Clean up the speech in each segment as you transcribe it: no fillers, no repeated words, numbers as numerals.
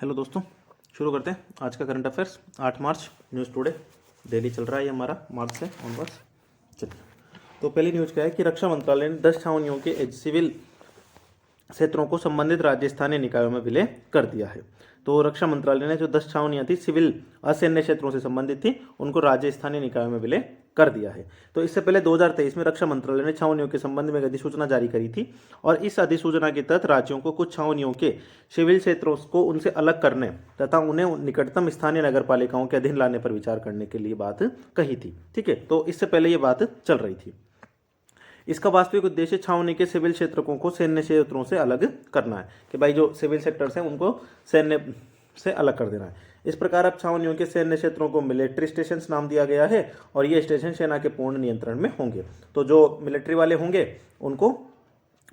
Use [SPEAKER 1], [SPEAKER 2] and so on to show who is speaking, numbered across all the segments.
[SPEAKER 1] Hello दोस्तों, शुरू करते हैं आज का करंट अफेयर्स। 8 मार्च न्यूज़ टुडे डेली चल रहा है ये हमारा मार्च से ऑनवर्ड्स। चलिए, तो पहली न्यूज़ क्या है कि रक्षा मंत्रालय ने 10 छावनियों के सिविल क्षेत्रों को संबंधित राज्य स्थानीय निकायों में विलय कर दिया है। तो रक्षा मंत्रालय ने जो 10 छावनियां थी सिविल असैन्य क्षेत्रों से संबंधित थी उनको राज्य स्थानीय निकायों में विलय कर दिया है। तो इससे पहले 2023 में रक्षा मंत्रालय ने छावनियों के संबंध में एक अधिसूचना जारी करी थी और इस अधिसूचना के तहत राज्यों को कुछ छावनियों के सिविल क्षेत्रों को उनसे अलग करने तथा उन्हें निकटतम स्थानीय नगर पालिकाओं के अधीन लाने पर विचार करने के लिए बात कही थी। ठीक है, तो इससे पहले ये बात चल रही थी। इसका वास्तविक उद्देश्य छावनी के सिविल क्षेत्रों को सैन्य क्षेत्रों से अलग करना है कि भाई जो सिविल सेक्टर्स हैं उनको सैन्य से अलग कर देना है। इस प्रकार अब छावनियों के सैन्य क्षेत्रों को मिलिट्री स्टेशन नाम दिया गया है और ये स्टेशन सेना के पूर्ण नियंत्रण में होंगे। तो जो मिलिट्री वाले होंगे उनको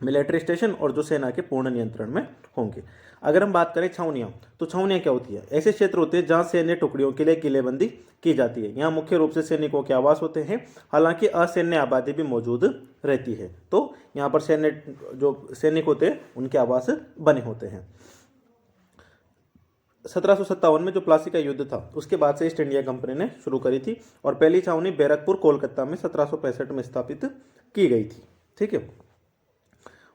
[SPEAKER 1] मिलिट्री स्टेशन और जो सेना के पूर्ण नियंत्रण में होंगे। अगर हम बात करें छावनियाँ, तो छावनियाँ क्या होती है? ऐसे क्षेत्र होते हैं जहाँ सैन्य टुकड़ियों के लिए किलेबंदी की जाती है। यहाँ मुख्य रूप से सैनिकों के आवास होते हैं, हालांकि असैन्य आबादी भी मौजूद रहती है। तो यहाँ पर सैन्य जो सैनिक होते हैं उनके आवास बने होते हैं। 1757 में जो प्लासी का युद्ध था उसके बाद से ईस्ट इंडिया कंपनी ने शुरू करी थी और पहली छावनी बैरकपुर कोलकाता में 1765 में स्थापित की गई थी। ठीक है,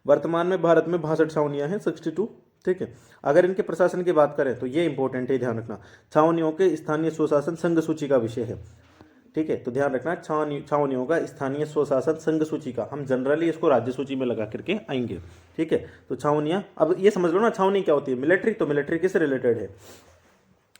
[SPEAKER 1] वर्तमान में भारत में 62 छावनियां हैं, 62। ठीक है, अगर इनके प्रशासन की बात करें तो ये इंपॉर्टेंट है, ध्यान रखना, छावनियों के स्थानीय स्वशासन संघ सूची का विषय है। ठीक है, तो ध्यान रखना छावनियों का स्थानीय स्वशासन संघ सूची का, हम जनरली इसको राज्य सूची में लगा करके आएंगे। ठीक है, तो छावनियाँ, अब ये समझ लो ना छावनी क्या होती है। मिलिट्री, तो मिलिट्री किससे रिलेटेड है?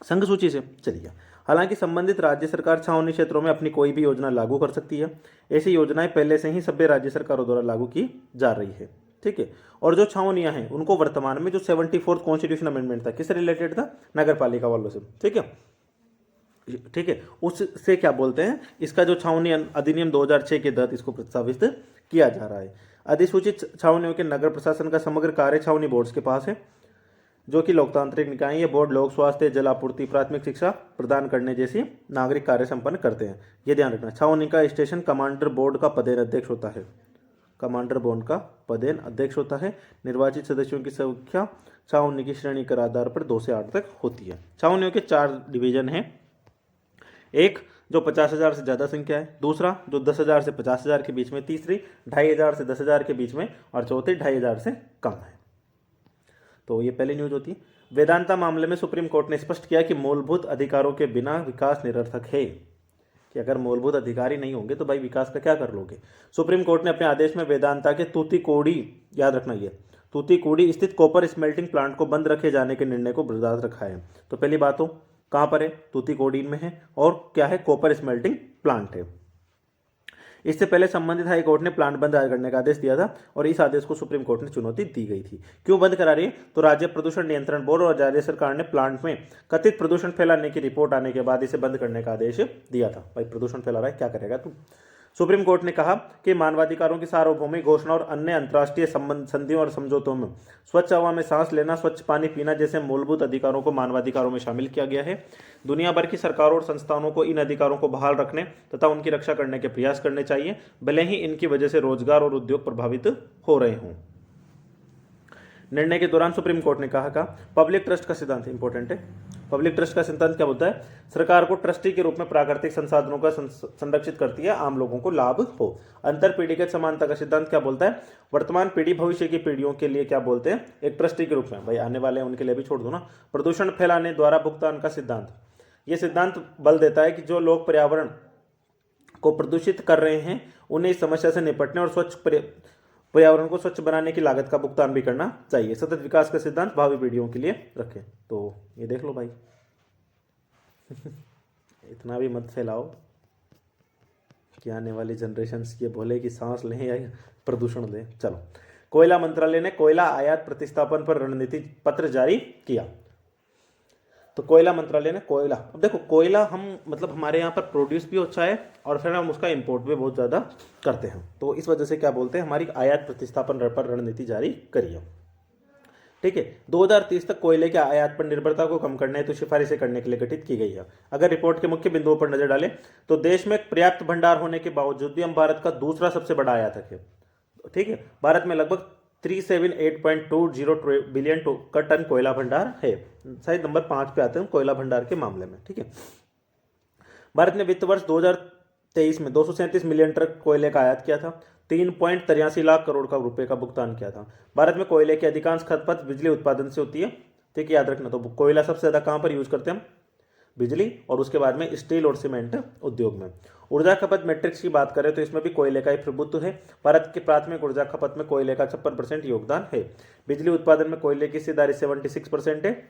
[SPEAKER 1] संघ सूची से। चलिए, हालांकि संबंधित राज्य सरकार छावनी क्षेत्रों में अपनी कोई भी योजना लागू कर सकती है। ऐसी योजनाएं पहले से ही सभ्य राज्य सरकारों द्वारा लागू की जा रही है। ठीक है, और जो छावनियां हैं उनको वर्तमान में जो 74th कॉन्स्टिट्यूशन अमेंडमेंट था किससे रिलेटेड था? नगर पालिका वालों से। ठीक है, ठीक है, उससे क्या बोलते हैं, इसका जो छावनी अधिनियम 2006 के तहत इसको प्रस्तावित किया जा रहा है। अधिसूचित छावनियों के नगर प्रशासन का समग्र कार्य छावनी बोर्ड्स के पास है, जो कि लोकतांत्रिक निकाय। ये बोर्ड लोक स्वास्थ्य, जल आपूर्ति, प्राथमिक शिक्षा प्रदान करने जैसी नागरिक कार्य संपन्न करते हैं। ये ध्यान रखना, छावनी का स्टेशन कमांडर बोर्ड का पदेन अध्यक्ष होता है। कमांडर बोर्ड का पदेन अध्यक्ष होता है। निर्वाचित सदस्यों की संख्या छावनी की श्रेणी के आधार पर 2 से 8 तक होती है। छावनियों के 4 डिवीजन हैं। एक जो 50,000 से ज़्यादा संख्या है, दूसरा जो 10,000 से 50,000 के बीच में, तीसरी 2,500 से 10,000 के बीच में और चौथी 2,500 से कम है। तो ये पहली न्यूज होती है। वेदांता मामले में सुप्रीम कोर्ट ने स्पष्ट किया कि मूलभूत अधिकारों के बिना विकास निरर्थक है, कि अगर मूलभूत अधिकार ही नहीं होंगे तो भाई विकास का क्या कर लोगे। सुप्रीम कोर्ट ने अपने आदेश में वेदांता के तूतीकोड़ी, याद रखना ये तूतीकोड़ी स्थित कॉपर स्मेल्टिंग प्लांट को बंद रखे जाने के निर्णय को बर्दाश्त रखा है। तो पहली बात हो, कहाँ पर है? तूतीकोड़ी में है, और क्या है? कॉपर स्मेल्टिंग प्लांट है। इससे पहले संबंधित हाई कोर्ट ने प्लांट बंद करने का आदेश दिया था और इस आदेश को सुप्रीम कोर्ट ने चुनौती दी गई थी। क्यों बंद करा रही है? तो राज्य प्रदूषण नियंत्रण बोर्ड और राज्य सरकार ने प्लांट में कथित प्रदूषण फैलाने की रिपोर्ट आने के बाद इसे बंद करने का आदेश दिया था। भाई प्रदूषण फैला रहा है, क्या करेगा तू? सुप्रीम कोर्ट ने कहा कि मानवाधिकारों की सार्वभौमिक घोषणा और अन्य अंतर्राष्ट्रीय संधियों और समझौतों में स्वच्छ हवा में सांस लेना, स्वच्छ पानी पीना जैसे मूलभूत अधिकारों को मानवाधिकारों में शामिल किया गया है। दुनिया भर की सरकारों और संस्थानों को इन अधिकारों को बहाल रखने तथा उनकी रक्षा करने के प्रयास करने चाहिए, भले ही इनकी वजह से रोजगार और उद्योग प्रभावित हो रहे हों। निर्णय के दौरान सुप्रीम कोर्ट ने कहा पब्लिक ट्रस्ट का सिद्धांत इंपॉर्टेंट है। पब्लिक ट्रस्ट का सिद्धांत क्या बोलता है? सरकार को ट्रस्टी के रूप में प्राकृतिक संसाधनों का संरक्षित करती है, आम लोगों को लाभ हो। अंतर पीढ़ीगत समानता का सिद्धांत क्या बोलता है? वर्तमान पीढ़ी भविष्य की पीढ़ियों के लिए क्या बोलते हैं? एक ट्रस्टी के रूप में, भाई आने वाले हैं उनके लिए भी छोड़ दो ना। प्रदूषण फैलाने द्वारा भुगतान का सिद्धांत, यह सिद्धांत बल देता है कि जो लोग पर्यावरण को प्रदूषित कर रहे हैं उन्हें इस समस्या से निपटने और पर्यावरण को स्वच्छ बनाने की लागत का भुगतान भी करना चाहिए। सतत विकास का सिद्धांत भावी पीढ़ियों के लिए रखें। तो ये देख लो भाई इतना भी मत फैलाओ कि आने वाली जनरेशन्स ये बोले कि सांस लें या प्रदूषण लें। चलो, कोयला मंत्रालय ने कोयला आयात प्रतिस्थापन पर रणनीति पत्र जारी किया। तो कोयला मंत्रालय ने कोयला, अब देखो कोयला हम मतलब हमारे यहाँ पर प्रोड्यूस भी अच्छा है और फिर हम उसका इंपोर्ट भी बहुत ज़्यादा करते हैं। तो इस वजह से क्या बोलते हैं, हमारी आयात प्रतिस्थापन पर रणनीति जारी करी है। ठीक है, 2030 तक कोयले के आयात पर निर्भरता को कम करने हेतु सिफारिशें करने के लिए गठित की गई है। अगर रिपोर्ट के मुख्य बिंदुओं पर नजर डालें तो देश में पर्याप्त भंडार होने के बावजूद भी हम भारत का दूसरा सबसे बड़ा आयातक है। ठीक है, भारत में लगभग 378.20 बिलियन का टन कोयला भंडार है। शायद नंबर 5 पे आते हैं कोयला भंडार के मामले में। ठीक है, भारत ने वित्त वर्ष 2023 में 237 मिलियन ट्रक कोयले का आयात किया था। 3.83 लाख करोड़ का रुपए का भुगतान किया था। भारत में कोयले की अधिकांश खपत बिजली उत्पादन से होती है। ठीक है, याद रखना। तो कोयला सबसे ज्यादा कहां पर यूज करते हैं हम? बिजली, और उसके बाद में स्टील और सीमेंट उद्योग में। ऊर्जा खपत मैट्रिक्स की बात करें तो इसमें भी कोयले का ही प्रभुत्व है। भारत की प्राथमिक ऊर्जा खपत में कोयले का 56% योगदान है। बिजली उत्पादन में कोयले की हिस्सेदारी 76% है।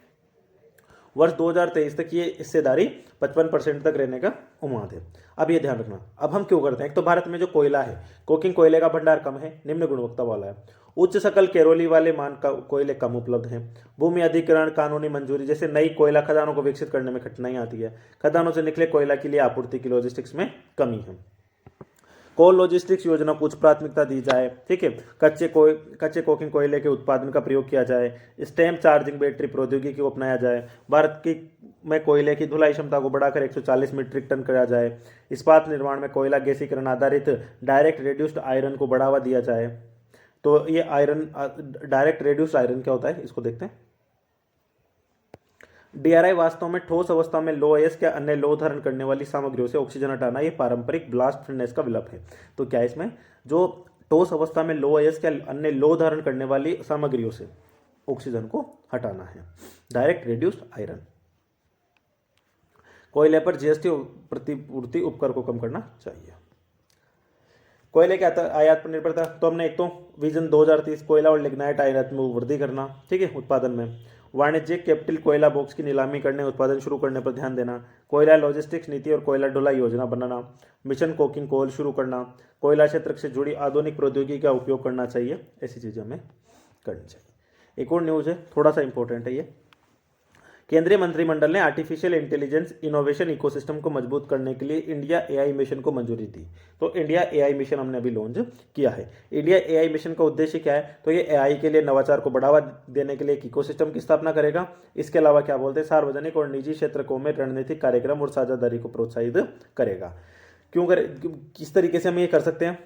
[SPEAKER 1] वर्ष 2023 तक ये हिस्सेदारी 55% तक रहने का उम्मीद है। अब ये ध्यान रखना, अब हम क्यों करते हैं? एक तो भारत में जो कोयला है, कोकिंग कोयले का भंडार कम है, निम्न गुणवत्ता वाला है। उच्च सकल कैरोली वाले मान का कोयले कम उपलब्ध हैं। भूमि अधिग्रहण, कानूनी मंजूरी जैसे नई कोयला खदानों को विकसित करने में कठिनाई आती है। खदानों से निकले कोयला के लिए आपूर्ति की लॉजिस्टिक्स में कमी है। कोल लॉजिस्टिक्स योजना को उच्च प्राथमिकता दी जाए। ठीक है, कच्चे कोकिंग कोयले के उत्पादन का प्रयोग किया जाए। स्टेम चार्जिंग बैटरी प्रौद्योगिकी को अपनाया जाए। भारत की में कोयले की धुलाई क्षमता को बढ़ाकर 140 मीट्रिक टन किया जाए। इस्पात निर्माण में कोयला गैसीकरण आधारित डायरेक्ट रेड्यूस्ड आयरन को बढ़ावा दिया जाए। तो ये आयरन, डायरेक्ट रेड्यूस्ड आयरन क्या होता है, इसको देखते हैं। डीआरआई वास्तव में ठोस अवस्था में लो अयस्क या अन्य लौह धारण करने वाली सामग्रियों से ऑक्सीजन हटाना, ये पारंपरिक ब्लास्ट फर्नेस का विकल्प है। तो क्या इसमें जो ठोस अवस्था में लो अयस्क या अन्य लौह धारण करने वाली सामग्रियों से ऑक्सीजन को हटाना है। Direct reduced iron. कोयले पर जीएसटी प्रतिपूर्ति उपकर को कम करना चाहिए। कोयले के आयात पर निर्भरता, तो हमने एक तो विजन 2030 कोयला और लिग्नाइट आयात में वृद्धि करना। ठीक है, उत्पादन में वाणिज्यिक कैपिटल कोयला बॉक्स की नीलामी करने, उत्पादन शुरू करने पर ध्यान देना। कोयला लॉजिस्टिक्स नीति और कोयला ढुलाई योजना बनाना। मिशन कोकिंग कोल शुरू करना। कोयला क्षेत्र से जुड़ी आधुनिक प्रौद्योगिकी का उपयोग करना चाहिए। ऐसी चीज़ें हमें करनी चाहिए। एक और न्यूज़ है, थोड़ा सा इंपॉर्टेंट है ये। केंद्रीय मंत्रिमंडल ने आर्टिफिशियल इंटेलिजेंस इनोवेशन इकोसिस्टम को मजबूत करने के लिए इंडिया एआई मिशन को मंजूरी दी। तो इंडिया एआई मिशन हमने अभी लॉन्च किया है। इंडिया एआई मिशन का उद्देश्य क्या है? तो ये एआई के लिए नवाचार को बढ़ावा देने के लिए एक इकोसिस्टम की स्थापना करेगा। इसके अलावा क्या बोलते हैं, सार्वजनिक और निजी क्षेत्रों में रणनीतिक कार्यक्रम और साझेदारी को प्रोत्साहित करेगा। क्यों करे, किस तरीके से हम ये कर सकते हैं?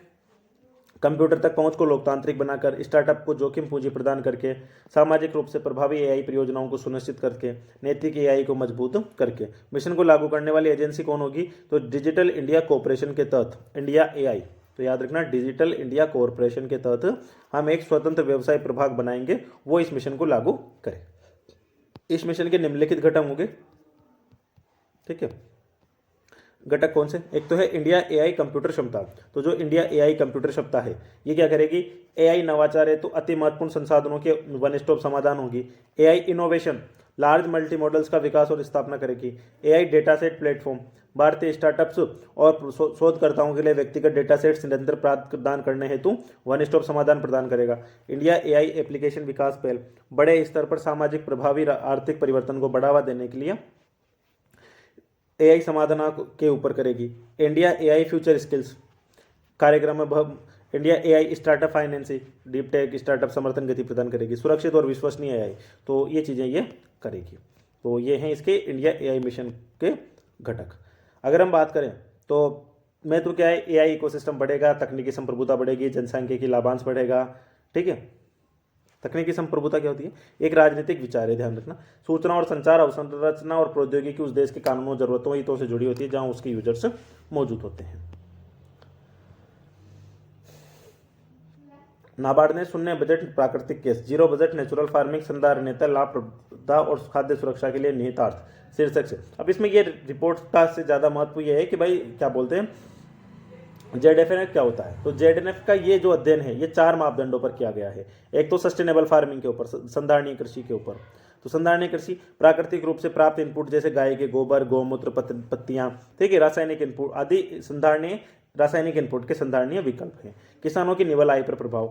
[SPEAKER 1] कंप्यूटर तक पहुंच को लोकतांत्रिक बनाकर, स्टार्टअप को जोखिम पूंजी प्रदान करके, सामाजिक रूप से प्रभावी एआई परियोजनाओं को सुनिश्चित करके, नैतिक एआई को मजबूत करके। मिशन को लागू करने वाली एजेंसी कौन होगी? तो डिजिटल इंडिया कॉरपोरेशन के तहत इंडिया एआई। तो याद रखना, डिजिटल इंडिया कॉरपोरेशन के तहत हम एक स्वतंत्र व्यवसाय प्रभाग बनाएंगे, वो इस मिशन को लागू करे। इस मिशन के निम्नलिखित घटक होंगे। ठीक है, घटक कौन से? एक तो है इंडिया एआई कंप्यूटर क्षमता। तो जो इंडिया एआई कंप्यूटर क्षमता है, ये क्या करेगी? एआई नवाचार है तो अति महत्वपूर्ण संसाधनों के वन स्टॉप समाधान होगी। AI innovation, large multi models का विकास और स्थापना करेगी। एआई डेटा सेट प्लेटफॉर्म, भारतीय स्टार्टअप्स और शोधकर्ताओं के लिए व्यक्तिगत डेटा सेट्स निरंतर प्रदान करने हेतु वन स्टॉप समाधान प्रदान करेगा। इंडिया एआई एप्लीकेशन विकास पहल, बड़े स्तर पर सामाजिक प्रभावी आर्थिक परिवर्तन को बढ़ावा देने के लिए एआई समाधान के ऊपर करेगी। इंडिया एआई फ्यूचर स्किल्स कार्यक्रम में India AI startup financing, deep tech startup समर्थन गति प्रदान करेगी। सुरक्षित और विश्वसनीय एआई, तो ये चीज़ें ये करेगी। तो ये हैं इसके इंडिया एआई मिशन के घटक। अगर हम बात करें तो महत्व क्या है? एआई इकोसिस्टम बढ़ेगा, तकनीकी संप्रभुता बढ़ेगी, जनसांख्यिकी लाभांश बढ़ेगा। ठीक है, तकनीकी संप्रभुता क्या होती है? एक राजनीतिक विचार है, ध्यान रखना। सूचना और संचार अवसंरचना और प्रौद्योगिकी उस देश के कानूनों, जरूरतों, हितों से जुड़ी होती है जहां उसके यूजर्स मौजूद होते हैं। नाबार्ड ने शून्य बजट प्राकृतिक गैस, जीरो बजट नेचुरल फार्मिंग, संधारणीयता, लाभप्रदता और खाद्य सुरक्षा के लिए निहितार्थ शीर्षक से। अब इसमें ये रिपोर्ट का से ज़्यादा महत्व ये है कि भाई क्या बोलते हैं जेडएफएनएफ क्या होता है। तो जेडएनएफ का ये जो अध्ययन है ये 4 मापदंडों पर किया गया है। एक तो सस्टेनेबल फार्मिंग के ऊपर, संधारणीय कृषि के ऊपर। तो संधारणीय कृषि प्राकृतिक रूप से प्राप्त इनपुट जैसे गाय के गोबर, गौमूत्र, पत्तियां, ठीक है, रासायनिक इनपुट आदि संधारणीय रासायनिक इनपुट के संधारणीय विकल्प हैं। किसानों की निवल आय पर प्रभाव,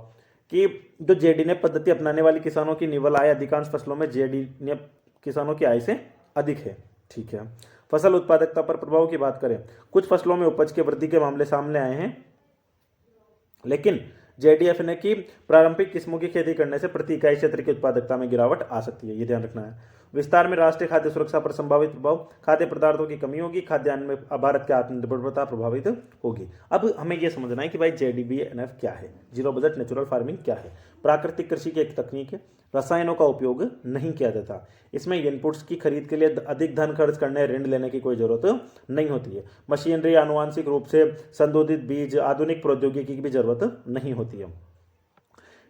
[SPEAKER 1] कि जो जेडीएनएफ पद्धति अपनाने वाली किसानों की निवल आय अधिकांश फसलों में जेडीएनएफ किसानों की आय से अधिक है। ठीक है, फसल उत्पादकता पर प्रभाव की बात करें, कुछ फसलों में उपज के वृद्धि के मामले सामने आए हैं, लेकिन जेडीएफ ने की प्रारंभिक किस्मों की खेती करने से प्रति इकाई क्षेत्र की उत्पादकता में गिरावट आ सकती है, ये ध्यान रखना है। विस्तार में राष्ट्रीय खाद्य सुरक्षा पर संभावित प्रभाव, खाद्य पदार्थों की कमी होगी, खाद्यान्न में भारत की आत्मनिर्भरता प्रभावित होगी। अब हमें यह समझना है कि भाई JDBNF क्या है, जीरो बजट नेचुरल फार्मिंग क्या है। प्राकृतिक कृषि की एक तकनीक है, रसायनों का उपयोग नहीं किया जाता, इसमें इनपुट्स की खरीद के लिए अधिक धन खर्च करने, ऋण लेने की कोई जरूरत नहीं होती है। मशीनरी, आनुवांशिक रूप से संशोधित बीज, आधुनिक प्रौद्योगिकी की भी जरूरत नहीं होती है।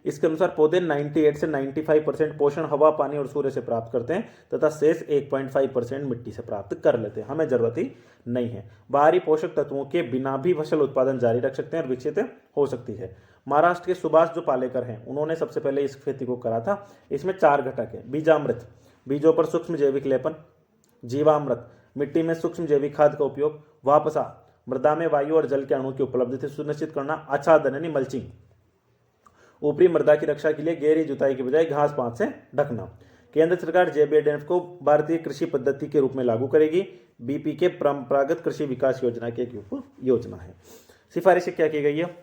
[SPEAKER 1] इसके अनुसार पौधे 98 से 95% पोषण हवा, पानी और सूर्य से प्राप्त करते हैं तथा शेष 1.5% मिट्टी से प्राप्त कर लेते हैं, हमें जरूरत ही नहीं है। बाहरी पोषक तत्वों के बिना भी फसल उत्पादन जारी रख सकते हैं और विकसित हो सकती है। महाराष्ट्र के सुभाष जो पालेकर हैं, उन्होंने सबसे पहले इस खेती को करा था। इसमें 4 घटक है। बीजामृत, बीजों पर सूक्ष्म जैविक लेपन, जीवामृत, मिट्टी में सूक्ष्म जैविक खाद का उपयोग, वापसा, मृदा में वायु और जल के अणु की उपलब्धि सुनिश्चित करना, आच्छादन यानी मल्चिंग, ऊपरी मृदा की रक्षा के लिए गहरी जुताई के बजाय घास पात से ढकना। केंद्र सरकार JBNF को भारतीय कृषि पद्धति के रूप में लागू करेगी। BP के परंपरागत कृषि विकास योजना की एक योजना है। सिफारिशें क्या की गई है?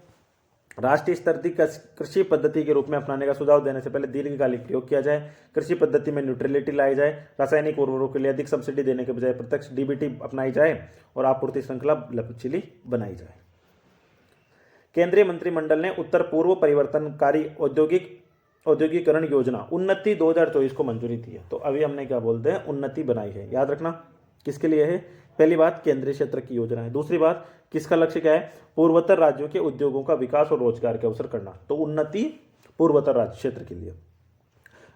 [SPEAKER 1] राष्ट्रीय स्तर की कृषि पद्धति के रूप में अपनाने का सुझाव देने से पहले दीर्घकालिक प्रयोग किया जाए, कृषि पद्धति में न्यूट्रलिटी लाई जाए, रासायनिक उर्वरकों के लिए अधिक सब्सिडी देने के बजाय प्रत्यक्ष DBT अपनाई जाए और आपूर्ति श्रृंखला लचीली बनाई जाए। केंद्रीय मंत्रिमंडल ने उत्तर पूर्व परिवर्तनकारी औद्योगिकरण योजना उन्नति 2024 को मंजूरी दी है। तो अभी हमने क्या बोलते हैं, उन्नति बनाई है। याद रखना किसके लिए है? पहली बात केंद्रीय क्षेत्र की योजना है। दूसरी बात किसका लक्ष्य क्या है? पूर्वोत्तर राज्यों के उद्योगों का विकास और रोजगार के अवसर करना। तो उन्नति पूर्वोत्तर राज्य क्षेत्र के लिए,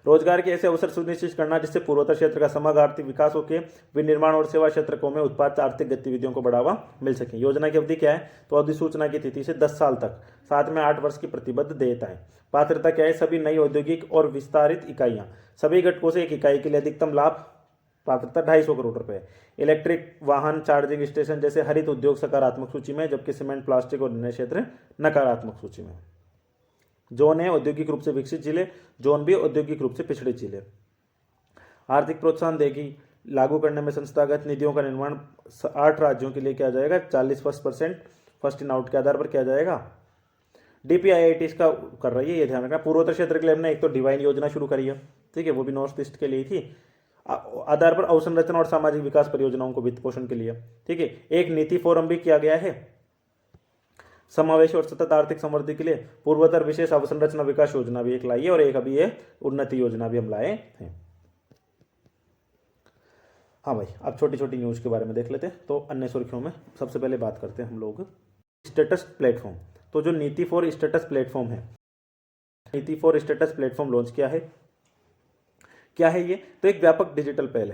[SPEAKER 1] रोजगार के ऐसे अवसर सुनिश्चित करना जिससे पूर्वोत्तर क्षेत्र का समग्र आर्थिक विकास होकर विनिर्माण और सेवा क्षेत्रों में उत्पाद आर्थिक गतिविधियों को बढ़ावा मिल सके। योजना की अवधि क्या है? तो अधिसूचना की तिथि से 10 साल तक, साथ में 8 वर्ष की प्रतिबद्ध देयताएं। पात्रता क्या है? सभी नई औद्योगिक और विस्तारित इकाइयां, सभी घटकों से एक इकाई के लिए अधिकतम लाभ, पात्रता 250 करोड़ रुपए। इलेक्ट्रिक वाहन चार्जिंग स्टेशन जैसे हरित उद्योग सकारात्मक सूची में, जबकि सीमेंट, प्लास्टिक और अन्य क्षेत्र नकारात्मक सूची में। जोन है औद्योगिक रूप से विकसित जिले, जोन भी औद्योगिक रूप से पिछड़े जिले। आर्थिक प्रोत्साहन देगी, लागू करने में संस्थागत निधियों का निर्माण 8 राज्यों के लिए किया जाएगा। 40% फर्स्ट इन आउट के आधार पर किया जाएगा। DPIIT इसका कर रही है, ये ध्यान रखना। पूर्वोत्तर क्षेत्र के लिए हमने एक तो डिवाइन योजना शुरू करी है, ठीक है, वो भी नॉर्थ ईस्ट के लिए थी, आधार पर अवसंरचना और सामाजिक विकास परियोजनाओं को वित्त पोषण के लिए, ठीक है। एक नीति फोरम भी किया गया है समावेश और सतत आर्थिक समृद्धि के लिए। पूर्वोत्तर विशेष अवसंरचना विकास योजना भी एक लाई है और एक अभी ये उन्नति योजना भी हम लाए हैं। हाँ भाई, अब छोटी छोटी न्यूज के बारे में देख लेते हैं। तो अन्य सुर्खियों में सबसे पहले बात करते हैं हम लोग स्टेटस प्लेटफॉर्म। तो जो नीति फॉर स्टेटस प्लेटफॉर्म है, नीति फॉर स्टेटस प्लेटफॉर्म लॉन्च किया है। क्या है ये? तो एक व्यापक डिजिटल पहल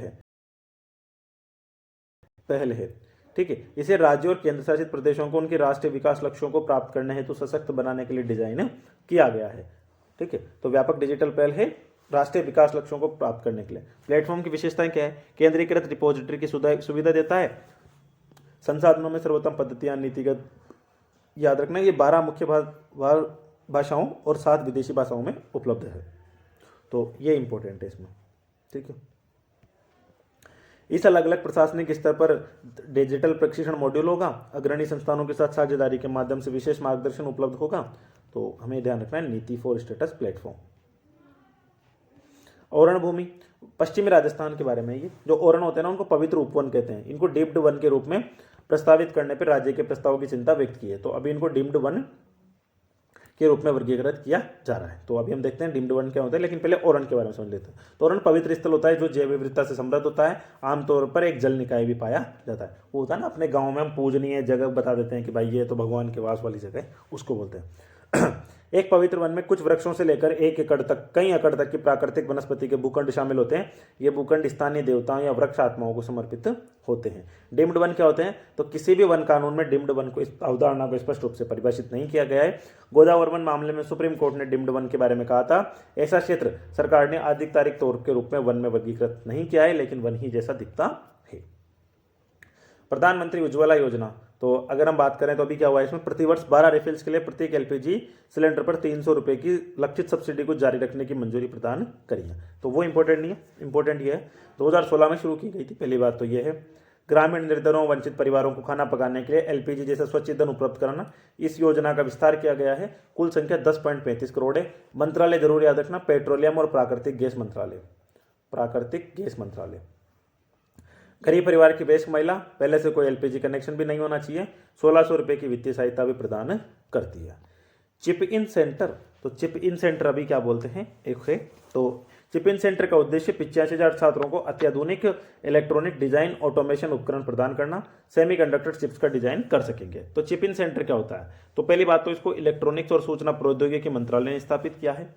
[SPEAKER 1] है, ठीक है। इसे राज्यों और केंद्र शासित प्रदेशों को उनके राष्ट्रीय विकास लक्ष्यों को प्राप्त करने हेतु सशक्त बनाने के लिए डिजाइन किया गया है, ठीक है। तो व्यापक डिजिटल पहल है राष्ट्रीय विकास लक्ष्यों को प्राप्त करने के लिए। प्लेटफॉर्म की विशेषताएं क्या है? केंद्रीकृत रिपोजिटरी की सुविधा देता है, संसाधनों में सर्वोत्तम पद्धतियां, नीतिगत, याद रखना ये 12 मुख्य भाषाओं और 7 विदेशी भाषाओं में उपलब्ध है। तो ये इंपॉर्टेंट है इसमें, ठीक है। इस अलग अलग प्रशासनिक स्तर पर डिजिटल प्रशिक्षण मॉड्यूल होगा। अग्रणी संस्थानों के साथ साझेदारी के माध्यम से विशेष मार्गदर्शन उपलब्ध होगा। तो हमें ध्यान रखना है नीति फॉर स्टेटस प्लेटफॉर्म। ओरण भूमि, पश्चिमी राजस्थान के बारे में। ये जो ओरण होते हैं ना, उनको पवित्र उपवन कहते हैं। इनको डीम्ड वन के रूप में प्रस्तावित करने पर राज्य के प्रस्ताव की चिंता व्यक्त की है। तो अभी इनको डीम्ड वन के रूप में वर्गीकृत किया जा रहा है। तो अभी हम देखते हैं डीम्ड वन क्या होता है, लेकिन पहले ओरण के बारे में समझ लेते हैं। तो ओरण पवित्र स्थल होता है जो जैव विविधता से समृद्ध होता है। आमतौर पर एक जल निकाय भी पाया जाता है। वो होता है ना, अपने गाँव में हम पूजनीय जगह बता देते हैं कि भाई ये तो भगवान के वास वाली जगह है, उसको बोलते हैं। एक पवित्र वन में कुछ वृक्षों से लेकर 1 एकड़ तक, कई एकड़ तक की प्राकृतिक वनस्पति के भूखंड शामिल होते हैं। ये भूखंड स्थानीय देवताओं या वृक्ष आत्माओं को समर्पित होते हैं। डीम्ड वन क्या होते हैं? तो किसी भी वन कानून में डीम्ड वन को, इस अवधारणा को स्पष्ट रूप से परिभाषित नहीं किया गया है। गोदावरी वन मामले में सुप्रीम कोर्ट ने डीम्ड वन के बारे में कहा था, ऐसा क्षेत्र सरकार ने आधिकारिक तौर के रूप में वन में वर्गीकृत नहीं किया है, लेकिन वन ही जैसा दिखता है। प्रधानमंत्री उज्ज्वला योजना, तो अगर हम बात करें तो अभी क्या हुआ है इसमें, प्रतिवर्ष 12 रिफिल्स के लिए प्रत्येक LPG सिलेंडर पर 300 रुपये की लक्षित सब्सिडी को जारी रखने की मंजूरी प्रदान करी है। तो वो इंपॉर्टेंट नहीं है, इंपॉर्टेंट ये है 2016 में शुरू की गई थी। पहली बात तो ये है। ग्रामीण निर्धनों, वंचित परिवारों को खाना पकाने के लिए LPG जैसा स्वच्छ ईंधन उपलब्ध कराना, इस योजना का विस्तार किया गया है। कुल संख्या 10.35 करोड़ है। मंत्रालय जरूर याद रखना, पेट्रोलियम और प्राकृतिक गैस मंत्रालय। प्राकृतिक गैस मंत्रालय। गरीब परिवार की वयस्क महिला, पहले से कोई एलपीजी कनेक्शन भी नहीं होना चाहिए, 1600 रुपये की वित्तीय सहायता भी प्रदान करती है। चिप इन सेंटर, तो चिप इन सेंटर अभी क्या बोलते हैं एक है, तो चिप इन सेंटर का उद्देश्य 85,000 छात्रों को अत्याधुनिक इलेक्ट्रॉनिक डिजाइन ऑटोमेशन उपकरण प्रदान करना, सेमीकंडक्टर चिप्स का डिजाइन कर सकेंगे। तो चिप इन सेंटर क्या होता है, तो पहली बात तो इसको इलेक्ट्रॉनिक्स और सूचना प्रौद्योगिकी मंत्रालय ने स्थापित किया है,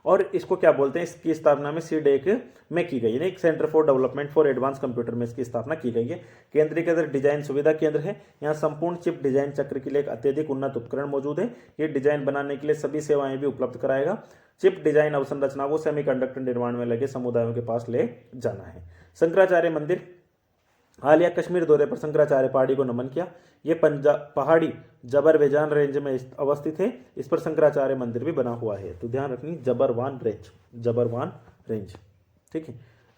[SPEAKER 1] और इसको क्या बोलते हैं, इसकी स्थापना में सीडेक में की गई है, एक centre for development for advance computer में इसकी स्थापना की गई है। केंद्रीकृत डिजाइन सुविधा केंद्र है, यहाँ संपूर्ण चिप डिजाइन चक्र के लिए एक अत्यधिक उन्नत उपकरण मौजूद है। ये डिजाइन बनाने के लिए सभी सेवाएं भी उपलब्ध कराएगा। चिप डिजाइन अवसंरचना को सेमीकंडक्टर निर्माण में लगे समुदायों के पास ले जाना है। शंकराचार्य मंदिर, हालिया कश्मीर दौरे पर शंकराचार्य पहाड़ी को नमन किया। ये पंजाब पहाड़ी जबरवेजान रेंज में अवस्थित है, इस पर शंकराचार्य मंदिर भी बना हुआ है, तो ध्यान रखनी जबरवान रेंज, ठीक है।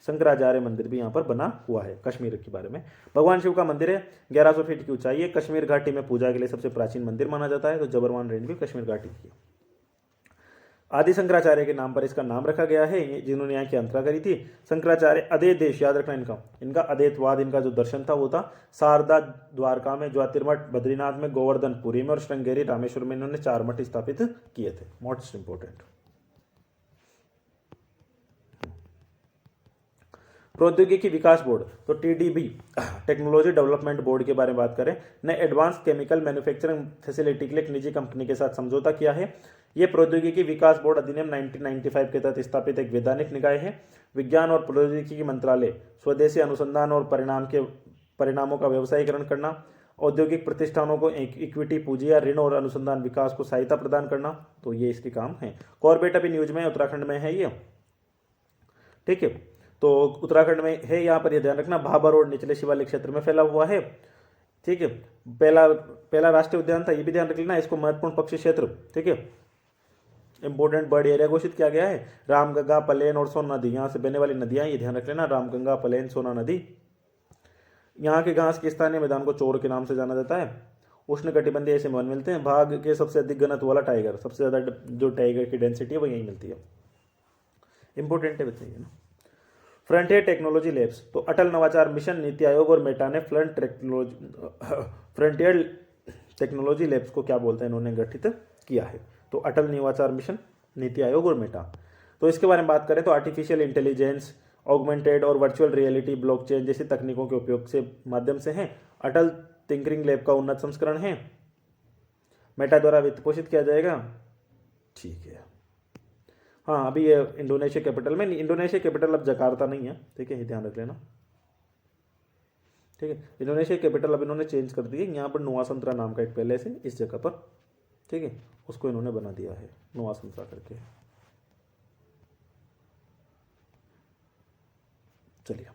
[SPEAKER 1] शंकराचार्य मंदिर भी यहाँ पर बना हुआ है कश्मीर के बारे में। भगवान शिव का मंदिर है, 1100 फीट की ऊंचाई है, कश्मीर घाटी में पूजा के लिए सबसे प्राचीन मंदिर माना जाता है, तो जबरवान रेंज भी कश्मीर घाटी की है। आदि शंकराचार्य के नाम पर इसका नाम रखा गया है, जिन्होंने यहाँ की अंतरा करी थी। शंकराचार्य अद्वैत देश, याद रखना इनका अद्वैतवाद, इनका जो दर्शन था वो था शारदा द्वारका में, ज्योतिर्मठ बद्रीनाथ में, गोवर्धन पुरी में और श्रृंगेरी रामेश्वर में इन्होंने 4 मठ स्थापित किए थे। Most important. प्रौद्योगिकी विकास बोर्ड, तो टीडीबी टेक्नोलॉजी डेवलपमेंट बोर्ड के बारे में बात करें, ने एडवांस केमिकल मैन्युफैक्चरिंग फैसिलिटी के लिए एक निजी कंपनी के साथ समझौता किया है। यह प्रौद्योगिकी विकास बोर्ड अधिनियम 1995 के तहत स्थापित एक वैधानिक निकाय है। विज्ञान और प्रौद्योगिकी मंत्रालय स्वदेशी अनुसंधान और परिणामों का व्यवसायीकरण करना, औद्योगिक प्रतिष्ठानों को इक्विटी पूंजी या ऋण और अनुसंधान विकास को सहायता प्रदान करना, तो ये इसके काम है। कॉर्बेट अभी न्यूज में उत्तराखंड में है ये, ठीक है, तो उत्तराखंड में है। यहाँ पर यह ध्यान रखना, भाबर और निचले शिवालिक क्षेत्र में फैला हुआ है, ठीक है। पहला राष्ट्रीय उद्यान था, ये भी ध्यान रख लेना, इसको महत्वपूर्ण पक्षी क्षेत्र, ठीक है, इंपोर्टेंट बर्ड एरिया घोषित किया गया है। रामगंगा, पलेन और सोन नदी, यहाँ से बहने वाली नदियां, ये ध्यान रख लेना, रामगंगा, पलेन, सोना नदी। यहाँ के घास के स्थानीय मैदान को चोर के नाम से जाना जाता है। उष्णकटिबंधीय ऐसे वन मिलते हैं। भाग के सबसे अधिक घनत्व वाला टाइगर, सबसे ज्यादा जो टाइगर की डेंसिटी है वो यही मिलती है। इंपोर्टेंट है, बताइए ना। फ्रंटियर टेक्नोलॉजी लैब्स, तो अटल नवाचार मिशन, नीति आयोग और मेटा ने फ्रंटियर टेक्नोलॉजी लैब्स को क्या बोलते हैं, इन्होंने गठित किया है। तो अटल नवाचार मिशन, नीति आयोग और मेटा। तो इसके बारे में बात करें तो आर्टिफिशियल इंटेलिजेंस, ऑगमेंटेड और वर्चुअल रियलिटी, ब्लॉकचेन जैसी तकनीकों के उपयोग से माध्यम से है। अटल थिंकरिंग लैब का उन्नत संस्करण है। मेटा द्वारा वित्त पोषित किया जाएगा, ठीक है। हाँ, अभी ये इंडोनेशिया कैपिटल में, इंडोनेशिया कैपिटल अब जकार्ता नहीं है, ठीक है, ये ध्यान रख लेना, ठीक है। इंडोनेशिया कैपिटल अब इन्होंने चेंज कर दी है, यहाँ पर नुआ संतरा नाम का एक पहले से इस जगह पर, ठीक है, उसको इन्होंने बना दिया है नुआ संतरा करके। चलिए,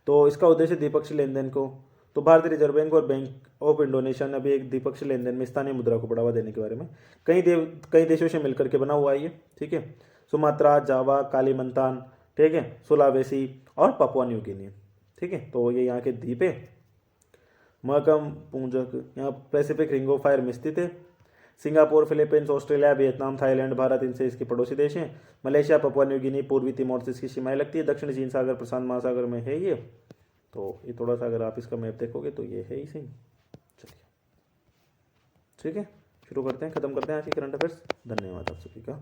[SPEAKER 1] तो इसका उद्देश्य द्विपक्षीय लेन देन को, तो भारतीय रिजर्व बैंक और बैंक ऑफ इंडोनेशिया ने अभी एक द्विपक्षीय लेन देन में स्थानीय मुद्रा को बढ़ावा देने के बारे में कई देशों से मिलकर के बना हुआ है ये, ठीक है। सुमात्रा, जावा, कालीमंतान, ठीक है, सुलावेसी और पपुआ न्यू गिनी, ठीक है, तो ये यहाँ के द्वीप है। महकम पूंजक, यहाँ पैसिफिक रिंग ऑफ फायर में स्थित है। Singapore, Philippines, Australia, Vietnam, Thailand, Bharat इनसे इसके पड़ोसी देश हैं। मलेशिया, पपुआ न्यू गिनी, पूर्वी तिमोर से इसकी सीमाएं लगती है। दक्षिण चीन सागर, प्रशांत महासागर में है ये, तो ये थोड़ा सा अगर आप इसका मैप देखोगे तो ये है ही सही। चलिए, ठीक है, शुरू करते हैं, खत्म करते हैं आज की करंट अफेयर्स। धन्यवाद आप सभी का।